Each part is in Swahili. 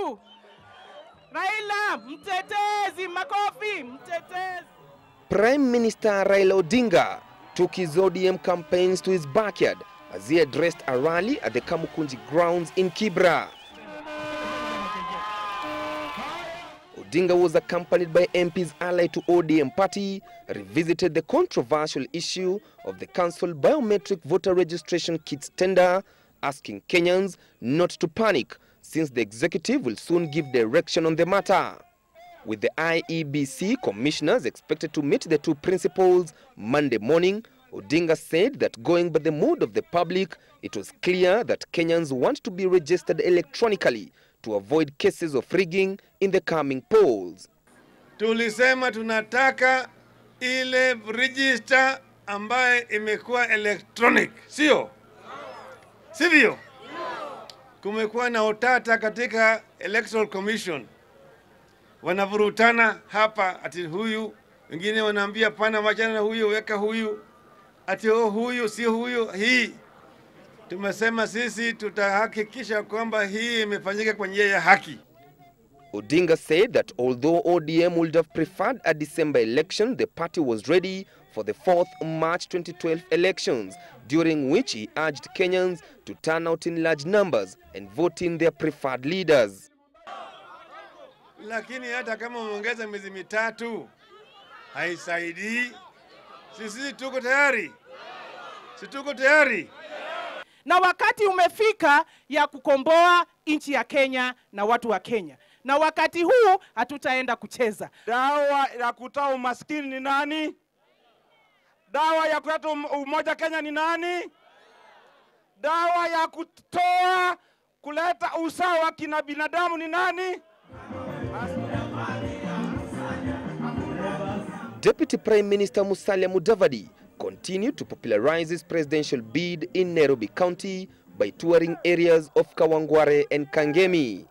wetu Raila mtetezi, makofi mtetezi. Prime Minister Raila Odinga took his ODM campaigns to his backyard as he addressed a rally at the Kamukunji grounds in Kibra. Odinga was accompanied by MPs allied to ODM party, revisited the controversial issue of the council biometric voter registration kits tender, asking Kenyans not to panic since the executive will soon give direction on the matter. With the IEBC commissioners expected to meet the two principals Monday morning, Odinga said that going by the mood of the public, it was clear that Kenyans want to be registered electronically to avoid cases of rigging in the coming polls. Tulisema tunataka ile register ambaye imekuwa electronic, sio? Sivyo? Kumekuwa na utata katika Electoral Commission. Wanavurutana hapa ati huyu, wengine wanaambia pana wachana na huyu, weka huyu. Ati huyu si huyu, hii. Tumesema sisi tutahakikisha kwamba hii imefanyika kwa njia ya haki. Odinga said that although ODM would have preferred a December election, the party was ready for the 4th March 2012 elections, during which he urged Kenyans to turn out in large numbers and vote in their preferred leaders. Lakini hata kama umeongeza miezi mitatu, haisaidii. Sisi tuko tayari. Sisi tuko tayari. Na wakati umefika ya kukomboa nchi ya Kenya na watu wa Kenya. Na wakati huu hatutaenda kucheza. Dawa ya kutoa umaskini ni nani? Dawa ya kuleta umoja Kenya ni nani? Dawa ya kuleta usawa kina binadamu ni nani? Deputy Prime Minister Musalia Mudavadi continued to popularize his presidential bid in Nairobi County by touring areas of Kawangware and Kangemi.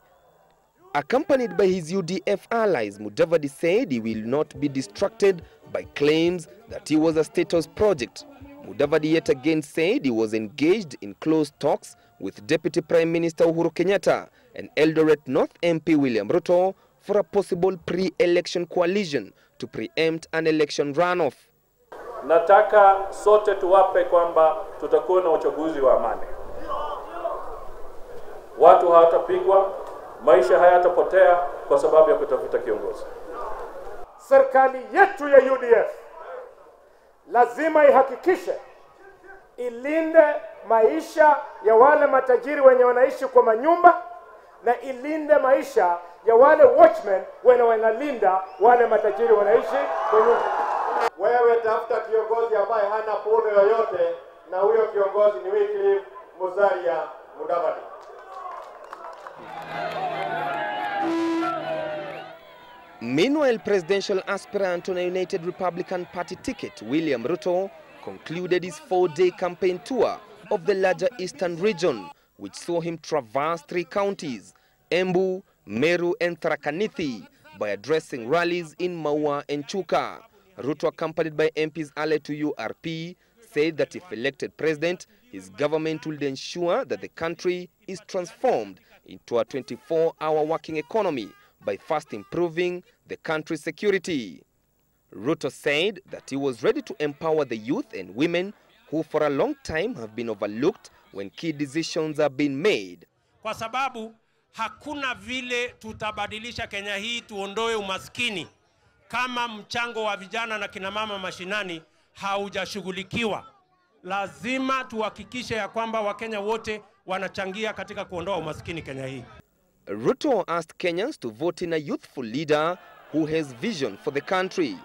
Accompanied by his UDF allies, Mudavadi said he will not be distracted by claims that he was a status project. Mudavadi yet again said he was engaged in close talks with Deputy Prime Minister Uhuru Kenyatta and Eldoret North MP William Ruto for a possible pre-election coalition to preempt an election runoff. Nataka sote tuwape kwamba tutakuwa na uchaguzi wa amani. Watu hawatapigwa, maisha hayatapotea kwa sababu ya kutafuta kiongozi. Serikali yetu ya UDF lazima ihakikishe ilinde maisha ya wale matajiri wenye wanaishi kwa manyumba na ilinde maisha ya wale watchmen wenye wanalinda wale matajiri wanaishi kwa nyumba. Wewe tafuta kiongozi ambaye hana puno yoyote, na huyo kiongozi ni Wycliffe Musalia Mudavadi. Meanwhile, presidential aspirant on a United Republican Party ticket, William Ruto, concluded his 4-day campaign tour of the larger eastern region, which saw him traverse 3 counties, Embu, Meru and Tharaka Nithi, by addressing rallies in Maua and Chuka. Ruto, accompanied by MPs allied to URP, said that if elected president, his government will ensure that the country is transformed into a 24-hour working economy by first improving the country's security. Ruto said that he was ready to empower the youth and women who for a long time have been overlooked when key decisions are being made. Kwa sababu hakuna vile tutabadilisha Kenya hii tuondoe umaskini kama mchango wa vijana na kina mama mashinani haujashughulikiwa. Lazima tuhakikishe ya kwamba Wakenya wote wanachangia katika kuondoa umaskini Kenya hii. Ruto asked Kenyans to vote in a youthful leader who has vision for the country.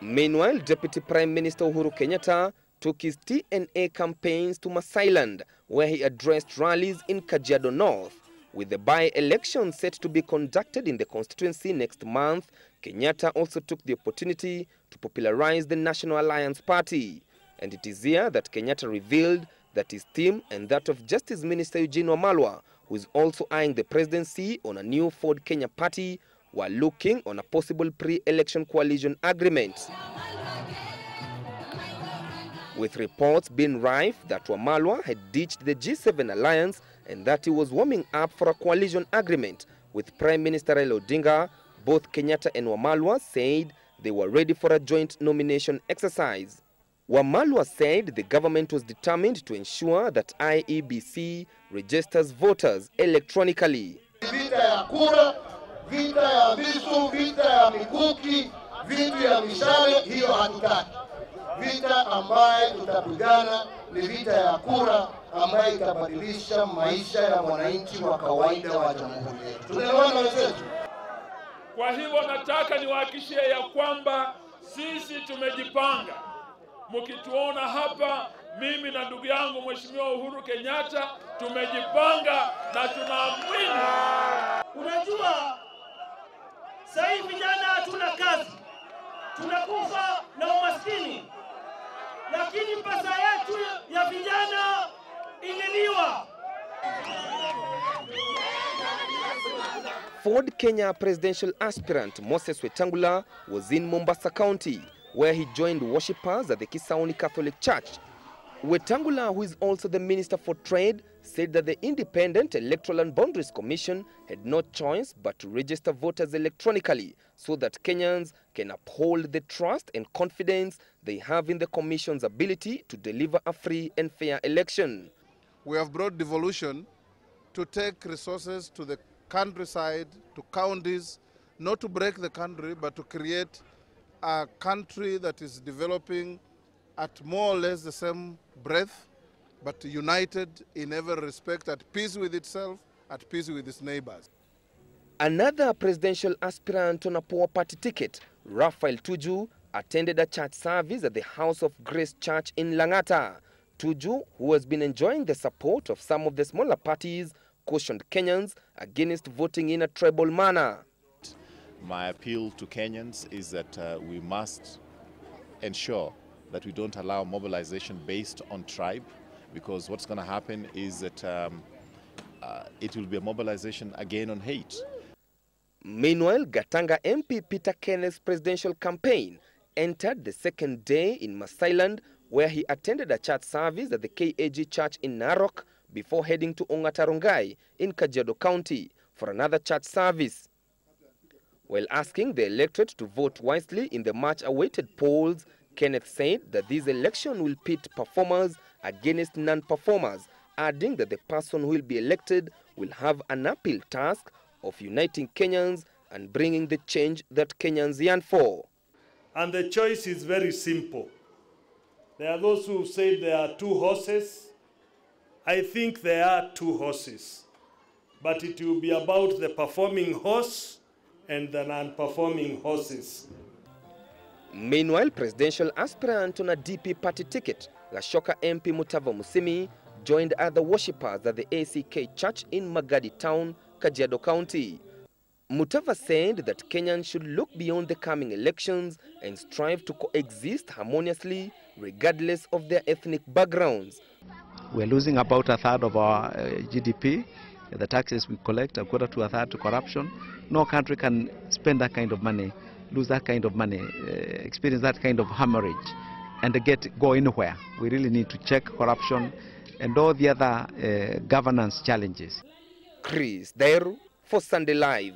Meanwhile, Deputy Prime Minister Uhuru Kenyatta took his TNA campaigns to Masailand, where he addressed rallies in Kajiado North. With the by-election set to be conducted in the constituency next month, Kenyatta also took the opportunity to popularize the National Alliance Party. And it is here that Kenyatta revealed that his team and that of Justice Minister Eugene Wamalwa, who is also eyeing the presidency on a new Ford Kenya party, were looking on a possible pre-election coalition agreement. with reports being rife that Wamalwa had ditched the G7 alliance and that he was warming up for a coalition agreement with Prime Minister Raila Odinga. Both Kenyatta and Wamalwa said they were ready for a joint nomination exercise. Wamalwa said the government was determined to ensure that IEBC registers voters electronically. Vita ya kura, vita ya visu, vita ya mikuki, vita ya mishale, hiyo hatutaki. Vita ambaye tutapigana ni vita ya kura ambaye itabadilisha maisha ya mwananchi wa kawaida wa jamhuri yetu. Tunaelewana wenzetu? Kwa hivyo nataka niwahakikishie ya kwamba sisi tumejipanga. Mkituona hapa, mimi na ndugu yangu Mheshimiwa Uhuru Kenyatta tumejipanga na tunaamini. Unajua, sasa hivi vijana hatuna kazi, tunakufa na umaskini, lakini pesa yetu ya vijana ililiwa. Ford Kenya presidential aspirant Moses Wetangula was in Mombasa County, where he joined worshippers at the Kisauni Catholic Church. Wetangula, who is also the Minister for Trade, said that the Independent Electoral and Boundaries Commission had no choice but to register voters electronically so that Kenyans can uphold the trust and confidence they have in the Commission's ability to deliver a free and fair election. We have brought devolution to take resources to the countryside, to counties, not to break the country, but to create a country that is developing at more or less the same breadth, but united in every respect, at peace with itself, at peace with its neighbors. Another presidential aspirant on a poor party ticket, Raphael Tuju, attended a church service at the House of Grace Church in Langata. Tuju, who has been enjoying the support of some of the smaller parties, cautioned Kenyans against voting in a tribal manner. My appeal to Kenyans is that we must ensure that we don't allow mobilization based on tribe, because what's going to happen is that it will be a mobilization again on hate. Meanwhile, Gatanga MP Peter Kenneth's presidential campaign entered the second day in Masailand, where he attended a church service at the KAG Church in Narok before heading to Ongatarongai in Kajiado County for another church service. While asking the electorate to vote wisely in the much-awaited polls, Kenneth said that this election will pit performers against non-performers, adding that the person who will be elected will have an uphill task of uniting Kenyans and bringing the change that Kenyans yearn for. And the choice is very simple. There are those who say there are two horses. I think there are two horses, but it will be about the performing horse and the non-performing horses. Meanwhile, presidential aspirant on a DP party ticket, Lashoka MP Mutava Musimi, joined other worshippers at the ACK Church in Magadi Town, Kajiado County. Mutava said that Kenyans should look beyond the coming elections and strive to coexist harmoniously regardless of their ethnic backgrounds. We're losing about a third of our GDP. The taxes we collect, a quarter to a third to corruption. No country can spend that kind of money, lose that kind of money, experience that kind of hemorrhage, and go anywhere. We really need to check corruption and all the other governance challenges. Thairu for Sunday Live.